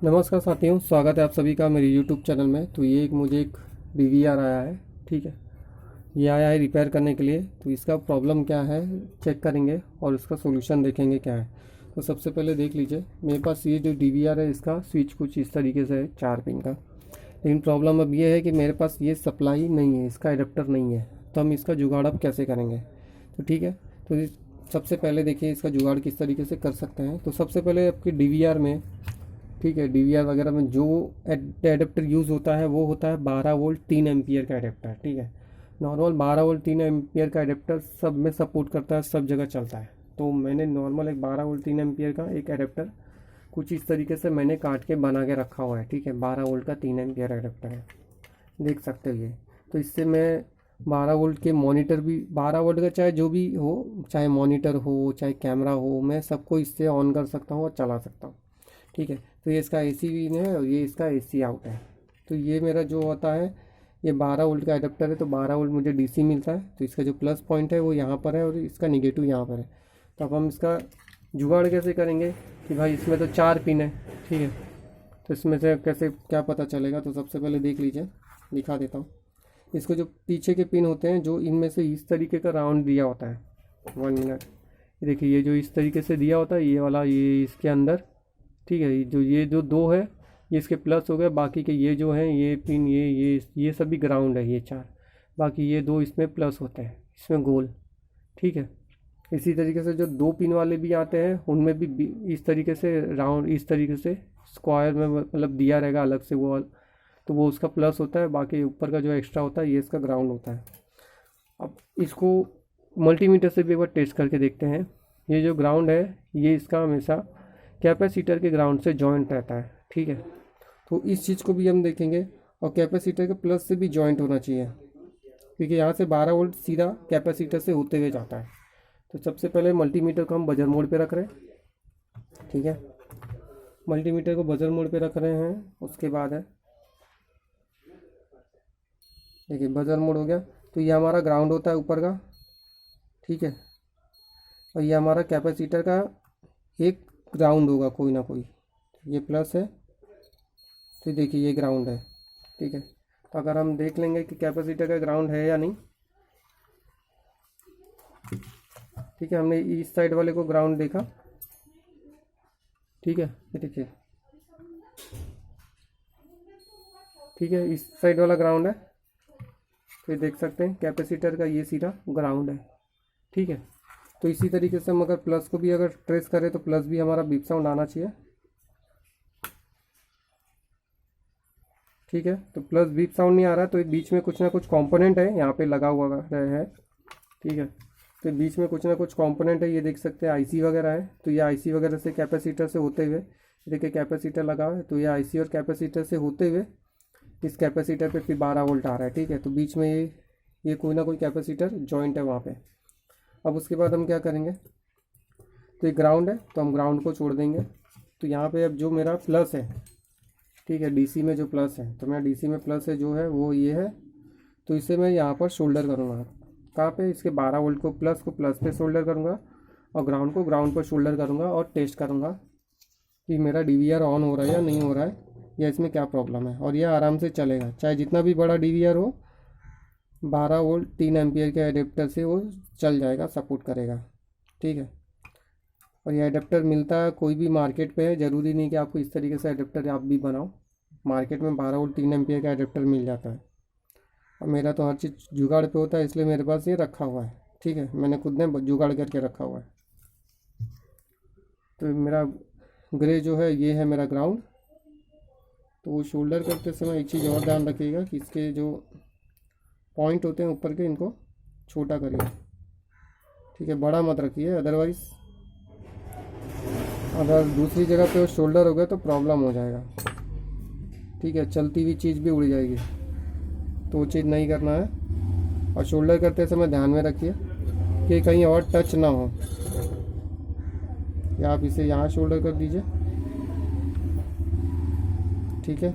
नमस्कार साथियों, स्वागत है आप सभी का मेरे YouTube चैनल में। तो ये मुझे एक DVR आया है। ठीक है, ये आया है रिपेयर करने के लिए। तो इसका प्रॉब्लम क्या है चेक करेंगे और इसका सॉल्यूशन देखेंगे क्या है। तो सबसे पहले देख लीजिए, मेरे पास ये जो DVR है इसका स्विच कुछ इस तरीके से है, 4 पिन का। लेकिन प्रॉब्लम अब ये है कि मेरे पास ये सप्लाई नहीं है, इसका एडेप्टर नहीं है। तो हम इसका जुगाड़ अब कैसे करेंगे। तो ठीक है, तो सबसे पहले देखिए इसका जुगाड़ किस तरीके से कर सकते हैं। तो सबसे पहले आपकी DVR में, ठीक है, DVR वगैरह में जो एडेप्टर यूज़ होता है वो होता है 12 वोल्ट 3 एम्पियर का एडेप्टर। ठीक है, नॉर्मल 12 वोल्ट 3 एम्पियर का एडेप्टर सब में सपोर्ट करता है, सब जगह चलता है। तो मैंने नॉर्मल एक 12 वोल्ट 3 एम्पियर का एक एडेप्टर कुछ इस तरीके से मैंने काट के बना के रखा हुआ है। ठीक है, 12 वोल्ट का 3 एम्पियर एडेप्टर है, देख सकते हो ये। तो इससे मैं 12 वोल्ट के मॉनिटर भी, 12 वोल्ट का चाहे जो भी हो, चाहे मॉनिटर हो चाहे कैमरा हो, मैं सबको इससे ऑन कर सकता हूँ और चला सकता हूँ। ठीक है, तो ये इसका AC इन है और ये इसका AC आउट है। तो ये मेरा जो होता है, ये 12 वोल्ट का एडेप्टर है। तो 12 वोल्ट मुझे DC मिलता है। तो इसका जो प्लस पॉइंट है वो यहाँ पर है और इसका निगेटिव यहाँ पर है। तो अब हम इसका जुगाड़ कैसे करेंगे कि भाई इसमें तो 4 पिन है। ठीक है, तो इसमें से कैसे क्या पता चलेगा। तो सबसे पहले देख लीजिए, दिखा देता हूँ। इसको जो पीछे के पिन होते हैं, जो इनमें से इस तरीके का राउंड दिया होता है, 1 मिनट, ये देखिए, ये जो इस तरीके से दिया होता है ये वाला, ये इसके अंदर। ठीक है, ये जो दो है ये इसके प्लस हो गए, बाकी के ये जो हैं ये पिन, ये सभी ग्राउंड है, ये 4। बाकी ये दो इसमें प्लस होते हैं, इसमें गोल। ठीक है, इसी तरीके से जो 2 पिन वाले भी आते हैं उनमें भी इस तरीके से राउंड, इस तरीके से स्क्वायर में मतलब दिया रहेगा अलग से वो, तो वो उसका प्लस होता है। बाकी ऊपर का जो एक्स्ट्रा होता है ये इसका ग्राउंड होता है। अब इसको मल्टीमीटर से भी एक बार टेस्ट करके देखते हैं। ये जो ग्राउंड है ये इसका हमेशा कैपेसिटर के ग्राउंड से जॉइंट रहता है। ठीक है, तो इस चीज़ को भी हम देखेंगे। और कैपेसिटर के प्लस से भी जॉइंट होना चाहिए, क्योंकि यहाँ से 12 वोल्ट सीधा कैपेसिटर से होते हुए जाता है। तो सबसे पहले मल्टीमीटर को हम बजर मोड पे रख रहे हैं। ठीक है, मल्टीमीटर को बजर मोड पे रख रहे हैं। उसके बाद है, देखिए बजर मोड हो गया। तो ये हमारा ग्राउंड होता है ऊपर का। ठीक है, और ये हमारा कैपेसिटर का एक ग्राउंड होगा कोई ना कोई। ये प्लस है, तो देखिए ये ग्राउंड है। ठीक है, तो अगर हम देख लेंगे कि कैपेसिटर का ग्राउंड है या नहीं। ठीक है, हमने इस साइड वाले को ग्राउंड देखा। ठीक है, ये देखिए, ठीक है, इस साइड वाला ग्राउंड है। तो ये देख सकते हैं कैपेसिटर का ये सीधा ग्राउंड है। ठीक है, तो इसी तरीके से हम अगर प्लस को भी अगर ट्रेस करें तो प्लस भी हमारा बीप साउंड आना चाहिए। ठीक है, तो प्लस बीप साउंड नहीं आ रहा, तो बीच में कुछ ना कुछ कंपोनेंट है यहाँ पे लगा हुआ है। ठीक है, तो बीच में कुछ ना कुछ कंपोनेंट है, ये देख सकते हैं IC वगैरह है। तो ये IC वगैरह से कैपेसिटर से होते हुए, देखिए कैपेसिटर लगा हुआ है, तो ये IC और कैपेसिटर से होते हुए इस कैपेसिटर पे फिर 12 वोल्ट आ रहा है। ठीक है, तो बीच में ये कोई ना कोई कैपेसिटर जॉइंट है वहाँ पे। अब उसके बाद हम क्या करेंगे, तो ये ग्राउंड है तो हम ग्राउंड को छोड़ देंगे। तो यहाँ पे अब जो मेरा प्लस है, ठीक है, DC में जो प्लस है, तो मेरा DC में प्लस है जो है वो ये है। तो इसे मैं यहाँ पर शोल्डर करूँगा। कहाँ पे, इसके 12 वोल्ट को प्लस पे शोल्डर करूँगा और ग्राउंड को ग्राउंड पर शोल्डर करूँगा और टेस्ट करूँगा कि मेरा DVR ऑन हो रहा है या नहीं हो रहा है, या इसमें क्या प्रॉब्लम है। और यह आराम से चलेगा, चाहे जितना भी बड़ा DVR हो, 12 वोल्ट 3 एम्पियर के एडेप्टर से वो चल जाएगा, सपोर्ट करेगा। ठीक है, और ये एडेप्टर मिलता है कोई भी मार्केट पे है, ज़रूरी नहीं कि आपको इस तरीके से एडेप्टर आप भी बनाओ। मार्केट में 12 वोल्ट 3 एम्पियर का एडेप्टर मिल जाता है। और मेरा तो हर चीज़ जुगाड़ पे होता है, इसलिए मेरे पास ये रखा हुआ है। ठीक है, मैंने खुद ने जुगाड़ करके रखा हुआ है। तो मेरा ग्रे जो है ये है मेरा ग्राउंड। तो वो शोल्डर करते समय एक चीज़ और ध्यान रखिएगा कि इसके जो पॉइंट होते हैं ऊपर के, इनको छोटा करिए। ठीक है, बड़ा मत रखिए, अदरवाइज़ अगर दूसरी जगह पे वो शोल्डर हो गया तो प्रॉब्लम हो जाएगा। ठीक है, चलती हुई चीज़ भी उड़ जाएगी, तो वो चीज़ नहीं करना है। और शोल्डर करते समय ध्यान में रखिए कि कहीं और टच ना हो, या आप इसे यहाँ शोल्डर कर दीजिए। ठीक है,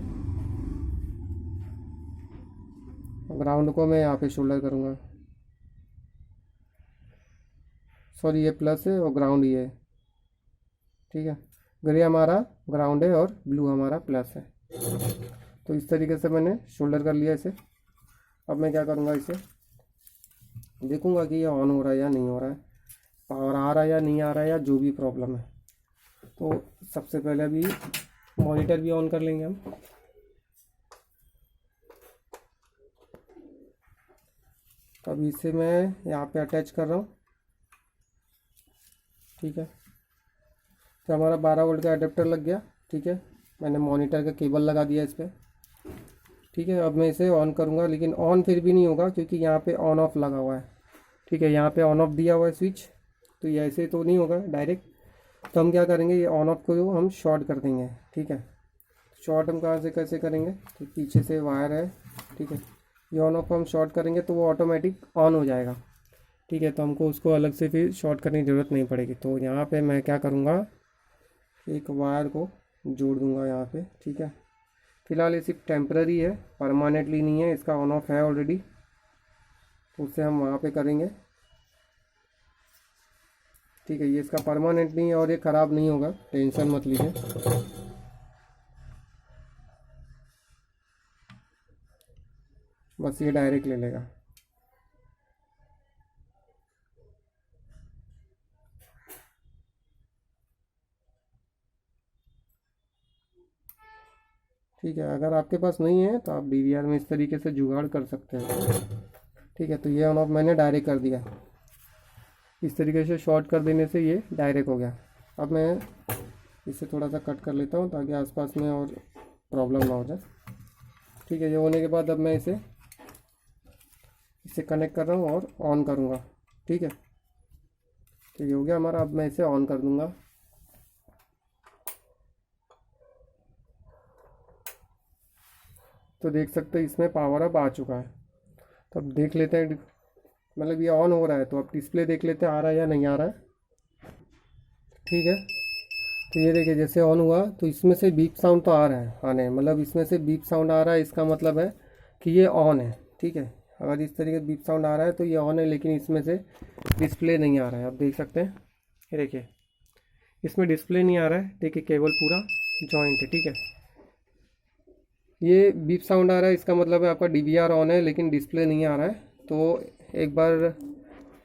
ग्राउंड को मैं यहाँ पे शोल्डर करूँगा। सॉरी, ये प्लस है और ग्राउंड ये है। ठीक है, ग्रे हमारा ग्राउंड है और ब्लू हमारा प्लस है। तो इस तरीके से मैंने शोल्डर कर लिया इसे। अब मैं क्या करूँगा, इसे देखूँगा कि ये ऑन हो रहा है या नहीं हो रहा है, पावर आ रहा है या नहीं आ रहा है, या जो भी प्रॉब्लम है। तो सबसे पहले अभी मॉनिटर भी ऑन कर लेंगे हम। तो अभी इसे मैं यहाँ पे अटैच कर रहा हूँ, ठीक है। तो हमारा 12 वोल्ट का अडेप्टर लग गया, ठीक है। मैंने मॉनिटर का केबल लगा दिया इस पर, ठीक है। अब मैं इसे ऑन करूँगा, लेकिन ऑन फिर भी नहीं होगा क्योंकि यहाँ पे ऑन ऑफ लगा हुआ है, ठीक है। यहाँ पे ऑन ऑफ दिया हुआ है स्विच, तो ये ऐसे तो नहीं होगा डायरेक्ट। तो हम क्या करेंगे, ये ऑन ऑफ को हम शॉर्ट कर देंगे, ठीक है। शॉर्ट हम कहाँ से कैसे करेंगे, तो पीछे से वायर है, ठीक है। ये ऑन ऑफ हम शॉर्ट करेंगे तो वो ऑटोमेटिक ऑन हो जाएगा, ठीक है। तो हमको उसको अलग से फिर शॉर्ट करने की ज़रूरत नहीं पड़ेगी। तो यहाँ पे मैं क्या करूँगा, एक वायर को जोड़ दूँगा यहाँ पे, ठीक है। फ़िलहाल ये सिर्फ टेम्पररी है, परमानेंटली नहीं है, इसका ऑन ऑफ है ऑलरेडी, तो उससे हम वहाँ पे करेंगे, ठीक है। ये इसका परमानेंट नहीं है और ये ख़राब नहीं होगा, टेंशन मत लीजिए। बस ये डायरेक्ट ले लेगा। ठीक है, अगर आपके पास नहीं है तो आप डीवीआर में इस तरीके से जुगाड़ कर सकते हैं, ठीक है। तो ये ऑन ऑफ मैंने डायरेक्ट कर दिया, इस तरीके से शॉर्ट कर देने से ये डायरेक्ट हो गया। अब मैं इसे थोड़ा सा कट कर लेता हूँ ताकि आसपास में और प्रॉब्लम ना हो जाए, ठीक है। ये होने के बाद अब मैं इसे कनेक्ट कर रहा हूँ और ऑन करूँगा, ठीक है। तो ये हो गया हमारा। अब मैं इसे ऑन कर दूँगा, तो देख सकते हैं इसमें पावर अब आ चुका है। तो अब देख लेते हैं, मतलब ये ऑन हो रहा है, तो अब डिस्प्ले देख लेते हैं आ रहा है या नहीं आ रहा है, ठीक है। तो ये देखिए जैसे ऑन हुआ तो इसमें से बीप साउंड तो आ रहा है, आने मतलब इसमें से बीप साउंड आ रहा है, इसका मतलब है कि ये ऑन है, ठीक है। अगर इस तरीके से बीप साउंड आ रहा है तो ये ऑन है, लेकिन इसमें से डिस्प्ले नहीं आ रहा है। आप देख सकते हैं, ये देखिए इसमें डिस्प्ले नहीं आ रहा है, देखिए केबल पूरा जॉइंट है, ठीक है। ये बीप साउंड आ रहा है, इसका मतलब है आपका डीवीआर ऑन है लेकिन डिस्प्ले नहीं आ रहा है। तो एक बार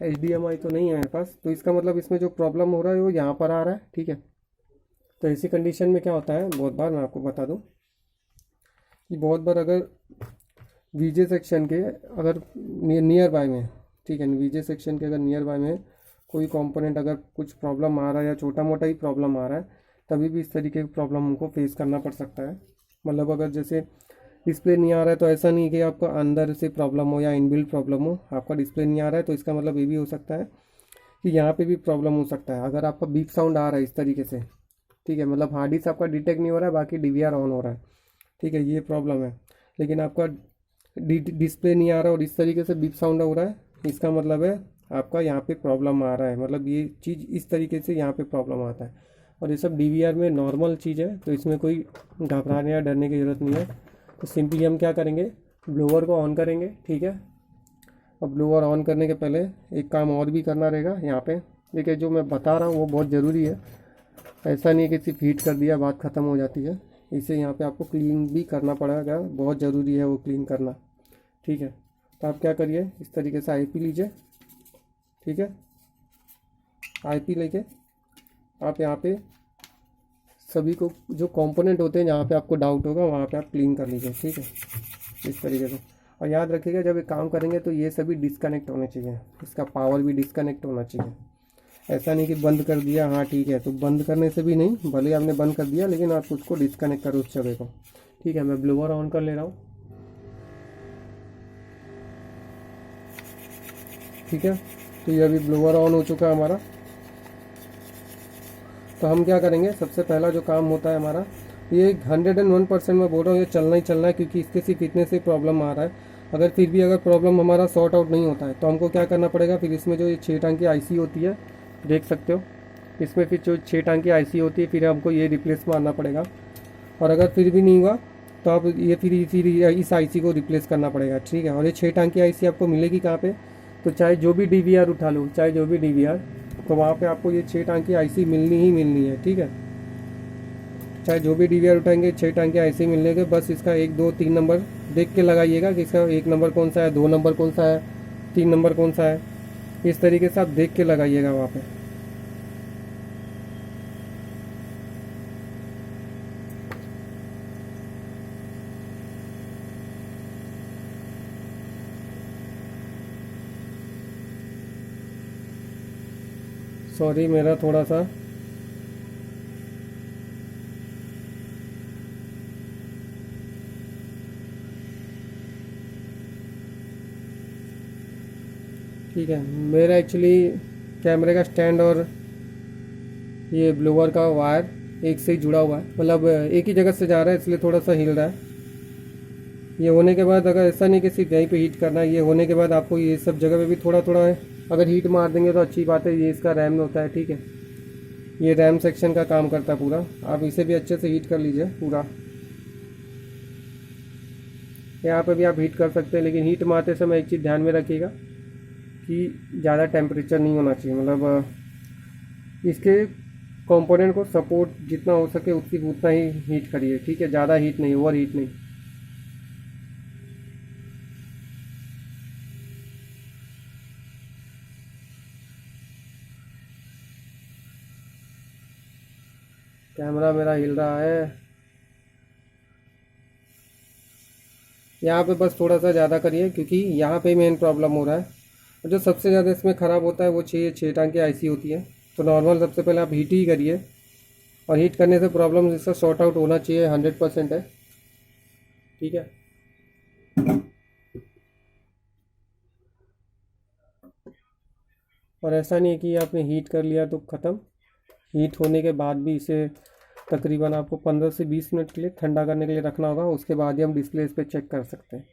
HDMI तो नहीं है मेरे पास, तो इसका मतलब इसमें जो प्रॉब्लम हो रहा है वो यहाँ पर आ रहा है, ठीक है। तो ऐसी कंडीशन में क्या होता है, बहुत बार मैं आपको बता दूं कि बहुत बार अगर वीजे सेक्शन के अगर नियर बाय में, ठीक है, वीजे सेक्शन के अगर नियर बाय में कोई कंपोनेंट अगर कुछ प्रॉब्लम आ रहा है या छोटा मोटा ही प्रॉब्लम आ रहा है, तभी भी इस तरीके की प्रॉब्लम हमको फेस करना पड़ सकता है। मतलब अगर जैसे डिस्प्ले नहीं आ रहा है तो ऐसा नहीं कि आपका अंदर से प्रॉब्लम हो या इनबिल्ट प्रॉब्लम हो, आपका डिस्प्ले नहीं आ रहा है तो इसका मतलब ये भी हो सकता है कि यहाँ पे भी प्रॉब्लम हो सकता है। अगर आपका बीप साउंड आ रहा है इस तरीके से, ठीक है, मतलब हार्ड डिस्क आपका डिटेक्ट नहीं हो रहा है, बाकी डीवीआर ऑन हो रहा है, ठीक है, ये प्रॉब्लम है। लेकिन आपका डिस्प्ले नहीं आ रहा और इस तरीके से बीप साउंड हो रहा है, इसका मतलब है आपका यहाँ पे प्रॉब्लम आ रहा है, मतलब ये चीज़ इस तरीके से यहाँ पे प्रॉब्लम आता है। और ये सब डीवीआर में नॉर्मल चीज़ है, तो इसमें कोई घबराने या डरने की ज़रूरत नहीं है। तो सिंपली हम क्या करेंगे, ब्लोअर को ऑन करेंगे, ठीक है। अब ब्लोअर ऑन करने के पहले एक काम और भी करना रहेगा यहाँ पे, देखिए जो मैं बता रहा हूँ वो बहुत ज़रूरी है। ऐसा नहीं है कि सिर्फ हीट कर दिया बात ख़त्म हो जाती है, इसे यहाँ पे आपको क्लीन भी करना पड़ेगा, बहुत ज़रूरी है वो क्लीन करना, ठीक है। तो आप क्या करिए, इस तरीके से IP लीजिए, ठीक है। IP लेके आप यहाँ पे सभी को जो कंपोनेंट होते हैं जहाँ पे आपको डाउट होगा वहाँ पे आप क्लीन कर लीजिए, ठीक है, इस तरीके से। और याद रखिएगा जब ये काम करेंगे तो ये सभी डिस्कनेक्ट होने चाहिए, इसका पावर भी डिस्कनेक्ट होना चाहिए। ऐसा नहीं कि बंद कर दिया, हाँ ठीक है, तो बंद करने से भी नहीं, भले आपने बंद कर दिया लेकिन आप उसको डिस्कनेक्ट करो उस जगह को, ठीक है। मैं ब्लोअर ऑन कर ले रहा हूँ, ठीक है। तो ये अभी ब्लोअर ऑन हो चुका है हमारा। तो हम क्या करेंगे, सबसे पहला जो काम होता है हमारा, ये 101% मैं बोल रहा हूँ, ये चलना ही चलना है क्योंकि इसके सिर्फ इतने से प्रॉब्लम आ रहा है। अगर फिर भी अगर प्रॉब्लम हमारा सॉर्ट आउट नहीं होता है तो हमको क्या करना पड़ेगा, फिर इसमें जो ये 6 टांग की IC होती है, देख सकते हो, इसमें फिर जो 6 टांग की IC होती है, फिर हमको ये रिप्लेस मारना पड़ेगा। और अगर फिर भी नहीं हुआ तो आप ये फिर इस IC को रिप्लेस करना पड़ेगा, ठीक है। और ये 6 टांग की IC आपको मिलेगी कहाँ पे, तो चाहे जो भी DVR उठा लो, चाहे जो भी DVR, तो वहाँ पे आपको ये 6 टांग की IC मिलनी ही मिलनी है, ठीक है। चाहे जो भी DVR उठाएंगे 6 टांके ऐसे ही मिलेंगे। बस इसका 1 2 3 नंबर देख के लगाइएगा कि इसका 1 नंबर कौन सा है, 2 नंबर कौन सा है, 3 नंबर कौन सा है। इस तरीके से आप देख के लगाइएगा वहाँ पे। सॉरी, मेरा थोड़ा सा ठीक है, मेरा एक्चुअली कैमरे का स्टैंड और ये ब्लोअर का वायर एक से ही जुड़ा हुआ है, मतलब एक ही जगह से जा रहा है, इसलिए थोड़ा सा हिल रहा है। ये होने के बाद, अगर ऐसा नहीं कि सिर्फ यहीं पे हीट करना है, ये होने के बाद आपको ये सब जगह पे भी थोड़ा थोड़ा अगर हीट मार देंगे तो अच्छी बात है। ये इसका रैम में होता है, ठीक है, ये रैम सेक्शन का काम करता है पूरा। आप इसे भी अच्छे से हीट कर लीजिए पूरा। यहाँ पे भी आप हीट कर सकते हैं, लेकिन हीट मारते समय एक चीज़ ध्यान में रखिएगा कि ज़्यादा टेम्परेचर नहीं होना चाहिए। मतलब इसके कंपोनेंट को सपोर्ट जितना हो सके उतना ही हीट करिए, ठीक है, ज़्यादा हीट नहीं, ओवर हीट नहीं। कैमरा मेरा हिल रहा है। यहाँ पे बस थोड़ा सा ज़्यादा करिए, क्योंकि यहाँ पे मेन प्रॉब्लम हो रहा है। और जो सबसे ज़्यादा इसमें ख़राब होता है वो 6 टांके IC होती है। तो नॉर्मल सबसे पहले आप हीट ही करिए, और हीट करने से प्रॉब्लम इसका सॉर्ट आउट होना चाहिए, 100% है, ठीक है। और ऐसा नहीं है कि आपने हीट कर लिया तो ख़त्म। हीट होने के बाद भी इसे तकरीबन आपको 15 से 20 मिनट के लिए ठंडा करने के लिए रखना होगा। उसके बाद ही हम डिस्प्ले इस पर चेक कर सकते हैं।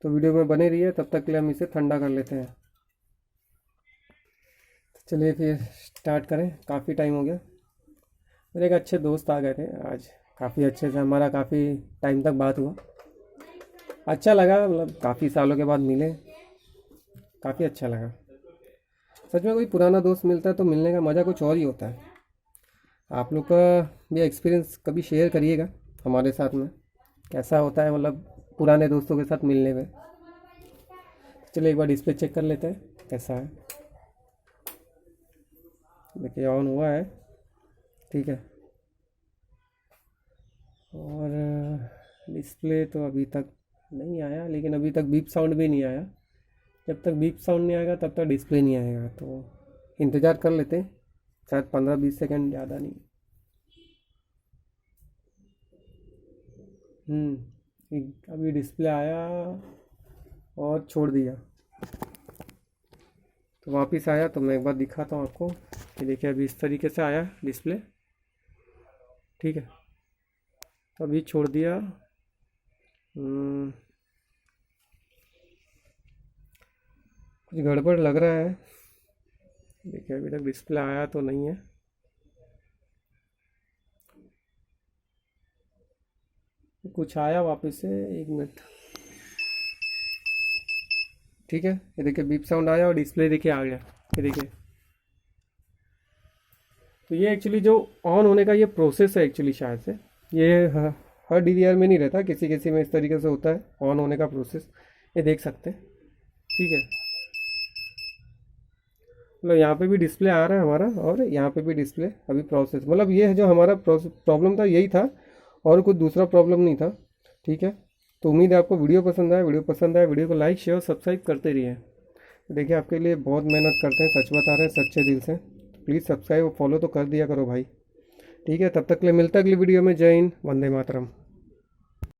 तो वीडियो में बने रहिए, तब तक के लिए हम इसे ठंडा कर लेते हैं। चलिए फिर स्टार्ट करें, काफ़ी टाइम हो गया। मेरे एक अच्छे दोस्त आ गए थे आज, काफ़ी अच्छे से हमारा काफ़ी टाइम तक बात हुआ, अच्छा लगा। मतलब काफ़ी सालों के बाद मिले, काफ़ी अच्छा लगा। सच में कोई पुराना दोस्त मिलता है तो मिलने का मज़ा कुछ और ही होता है। आप लोग का भी एक्सपीरियंस कभी शेयर करिएगा हमारे साथ में, कैसा होता है मतलब पुराने दोस्तों के साथ मिलने में। चलिए एक बार डिस्प्ले चेक कर लेते हैं कैसा है। देखिए ऑन हुआ है, ठीक है। और डिस्प्ले तो अभी तक नहीं आया, लेकिन अभी तक बीप साउंड भी नहीं आया। जब तक बीप साउंड नहीं आएगा तब तक डिस्प्ले नहीं आएगा, तो इंतज़ार कर लेते हैं, शायद 15-20 सेकंड, ज़्यादा नहीं। अभी डिस्प्ले आया और छोड़ दिया, तो वापस आया। तो मैं एक बार दिखाता हूँ आपको कि देखिए अभी इस तरीके से आया डिस्प्ले, ठीक है। तो अभी छोड़ दिया। कुछ गड़बड़ लग रहा है। देखिए अभी तक डिस्प्ले आया तो नहीं है। कुछ आया वापस से, 1 मिनट, ठीक है। ये देखिए बीप साउंड आया और डिस्प्ले देखिए आ गया, ये देखिए। तो ये एक्चुअली जो ऑन होने का ये प्रोसेस है एक्चुअली, शायद से ये हर DVR में नहीं रहता, किसी किसी में इस तरीके से होता है ऑन होने का प्रोसेस। ये देख सकते हैं, ठीक है। मतलब यहाँ पे भी डिस्प्ले आ रहा है हमारा, और यहाँ पे भी डिस्प्ले अभी प्रोसेस, मतलब ये है जो हमारा प्रॉब्लम था यही था, और कुछ दूसरा प्रॉब्लम नहीं था, ठीक है। तो उम्मीद है आपको वीडियो पसंद आया। वीडियो पसंद आया वीडियो को लाइक शेयर सब्सक्राइब करते रहिए। देखिए आपके लिए बहुत मेहनत करते हैं, सच बता रहे हैं सच्चे दिल से। प्लीज़ सब्सक्राइब और फॉलो तो कर दिया करो भाई, ठीक है। तब तक के लिए मिलता है अगली वीडियो में। जय हिंद, वंदे मातरम।